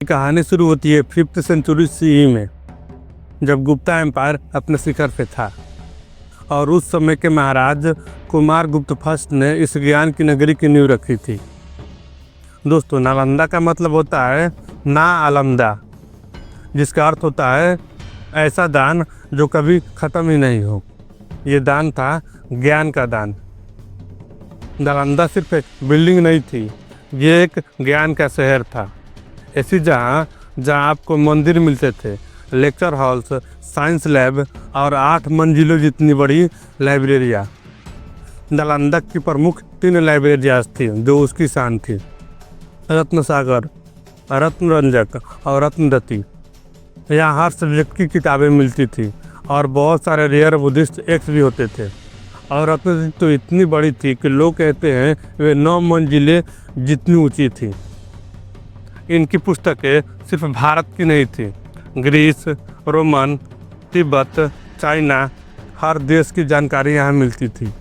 कहानी शुरू होती है 5th सेंचुरी CE में, जब गुप्ता एम्पायर अपने शिखर पे था और उस समय के महाराज कुमार गुप्त फर्स्ट ने इस ज्ञान की नगरी की नींव रखी थी। दोस्तों, नालंदा का मतलब होता है ना आलमदा, जिसका अर्थ होता है ऐसा दान जो कभी ख़त्म ही नहीं हो। ये दान था ज्ञान का दान। नालंदा सिर्फ एक बिल्डिंग नहीं थी, ये एक ज्ञान का शहर था। ऐसी जहाँ आपको मंदिर मिलते थे, लेक्चर हॉल्स, साइंस लैब और 8 मंजिलों जितनी बड़ी लाइब्रेरियाँ। नालंदा की प्रमुख 3 लाइब्रेरियाँ थी जो उसकी शान थी: रत्न सागर, रत्न रंजक और रत्नदती। यहाँ हर सब्जेक्ट की किताबें मिलती थी और बहुत सारे रेयर बुद्धिस्ट एक्स भी होते थे। और रत्नदती तो इतनी बड़ी थी कि लोग कहते हैं वे 9 मंजिलें जितनी ऊंची थी। इनकी पुस्तकें सिर्फ भारत की नहीं थी, ग्रीस, रोमन, तिब्बत, चाइना, हर देश की जानकारी यहाँ मिलती थी।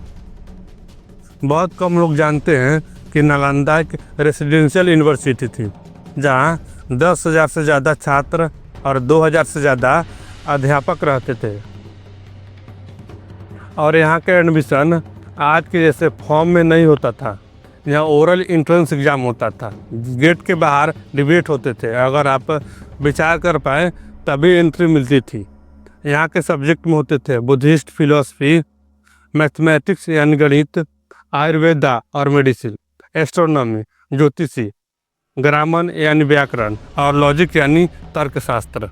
बहुत कम लोग जानते हैं कि नालंदा एक रेसिडेंशियल यूनिवर्सिटी थी, जहाँ 10,000 से ज़्यादा छात्र और 2,000 से ज़्यादा अध्यापक रहते थे। और यहाँ के एडमिशन आज के जैसे फॉर्म में नहीं होता था। यहाँ ओरल एंट्रेंस एग्ज़ाम होता था। गेट के बाहर डिबेट होते थे, अगर आप विचार कर पाए तभी एंट्री मिलती थी। यहाँ के सब्जेक्ट में होते थे बुद्धिस्ट फिलॉसफी, मैथमेटिक्स यानी गणित, आयुर्वेदा और मेडिसिन, एस्ट्रोनॉमी ज्योतिषी, ग्रामर यानी व्याकरण और लॉजिक यानी तर्कशास्त्र।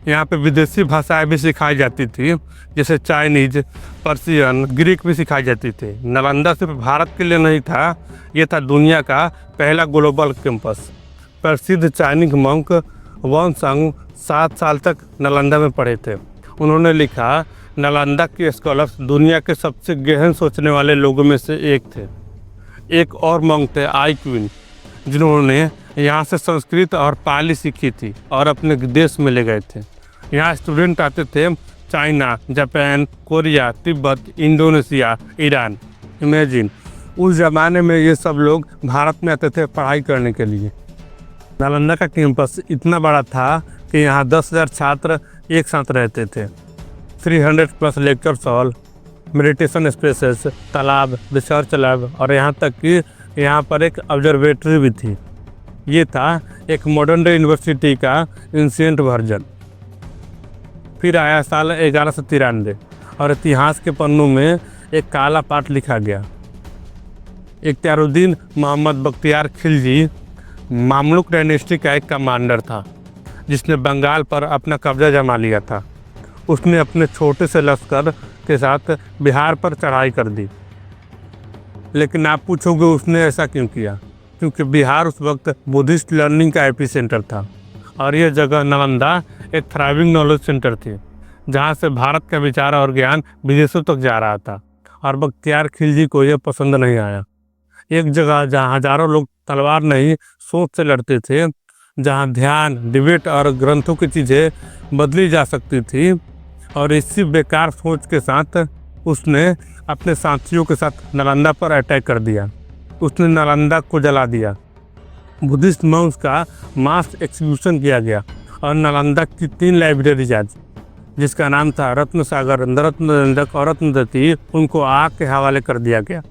यहाँ पे विदेशी भाषाएं भी सिखाई जाती थी, जैसे चाइनीज, पर्शियन, ग्रीक भी सिखाई जाती थी। नालंदा सिर्फ भारत के लिए नहीं था, ये था दुनिया का पहला ग्लोबल कैंपस। प्रसिद्ध चाइनीज मंक वॉन्ग 7 साल तक नालंदा में पढ़े थे। उन्होंने लिखा, नालंदा के स्कॉलर्स दुनिया के सबसे गहन सोचने वाले लोगों में से एक थे। एक और मंक थे आई क्वीन, जिन्होंने यहाँ से संस्कृत और पाली सीखी थी और अपने देश में ले गए थे। यहाँ स्टूडेंट आते थे China, Japan, Korea, Tibet, Indonesia, Iran. Imagine, उस ज़माने में ये सब लोग भारत में आते थे पढ़ाई करने के लिए। नालंदा का कैंपस इतना बड़ा था कि यहाँ 10,000 छात्र एक साथ रहते थे। 300+ लेक्चर हॉल, मेडिटेशन स्पेसेस, तालाब, रिसर्च लैब और यहाँ तक कि यहाँ पर एक ऑब्जर्वेटरी भी थी। ये था एक मॉडर्न डे यूनिवर्सिटी का एंशिएंट वर्जन। फिर आया साल 1193 और इतिहास के पन्नों में एक काला पाठ लिखा गया। इख्तियारुद्दीन मोहम्मद बख्तियार खिलजी मामलुक डायनेस्टी का एक कमांडर था, जिसने बंगाल पर अपना कब्जा जमा लिया था। उसने अपने छोटे से लश्कर के साथ बिहार पर चढ़ाई कर दी। लेकिन आप पूछोगे उसने ऐसा क्यों किया? क्योंकि बिहार उस वक्त बुद्धिस्ट लर्निंग का एपिसेंटर था और यह जगह नालंदा एक थ्राइविंग नॉलेज सेंटर थी, जहां से भारत का विचार और ज्ञान विदेशों तक जा रहा था। और बख्तियार खिलजी को यह पसंद नहीं आया। एक जगह जहां हजारों लोग तलवार नहीं सोच से लड़ते थे, जहां ध्यान, डिबेट और ग्रंथों की चीज़ें बदली जा सकती थी, और इसी बेकार सोच के साथ उसने अपने साथियों के साथ नालंदा पर अटैक कर दिया। उसने नालंदा को जला दिया। बुद्धिस्ट मंक्स का मास एक्सिक्यूशन किया गया और नालंदा की 3 लाइब्रेरी जिसका नाम था रत्न सागर, रत्न रंजक और रत्नदती, उनको आग के हवाले कर दिया गया।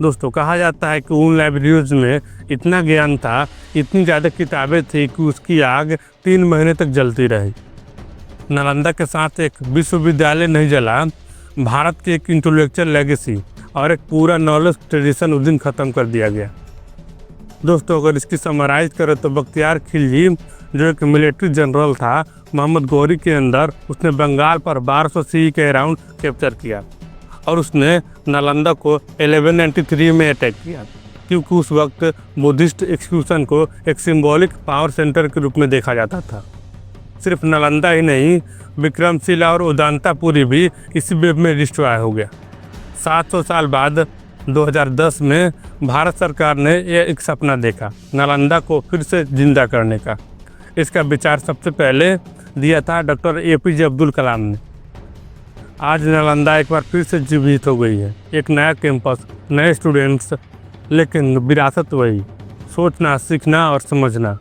दोस्तों, कहा जाता है कि उन लाइब्रेरीज में इतना ज्ञान था, इतनी ज़्यादा किताबें थी कि उसकी आग 3 महीने तक जलती रही। नालंदा के साथ एक विश्वविद्यालय नहीं जला, भारत की एक इंटेलेक्चुअल लेगेसी और एक पूरा नॉलेज ट्रेडिशन उस दिन ख़त्म कर दिया गया। दोस्तों, अगर इसकी समराइज करें तो बख्तियार खिलजी, जो एक मिलिट्री जनरल था, मोहम्मद गौरी के अंदर उसने बंगाल पर 1200 CE के अराउंड कैप्चर किया और उसने नालंदा को 1193 में अटैक किया, क्योंकि उस वक्त बुद्धिस्ट एक्सक्यूशन को एक सिंबॉलिक पावर सेंटर के रूप में देखा जाता था। सिर्फ नालंदा ही नहीं, विक्रमशिला और उदांतापुरी भी इसी वेब में डिस्ट्रॉय हो गया। 700 साल बाद 2010 में भारत सरकार ने यह एक सपना देखा, नालंदा को फिर से जिंदा करने का। इसका विचार सबसे पहले दिया था डॉक्टर APJ अब्दुल कलाम ने। आज नालंदा एक बार फिर से जीवित हो गई है। एक नया कैंपस, नए स्टूडेंट्स, लेकिन विरासत वही, सोचना, सीखना और समझना।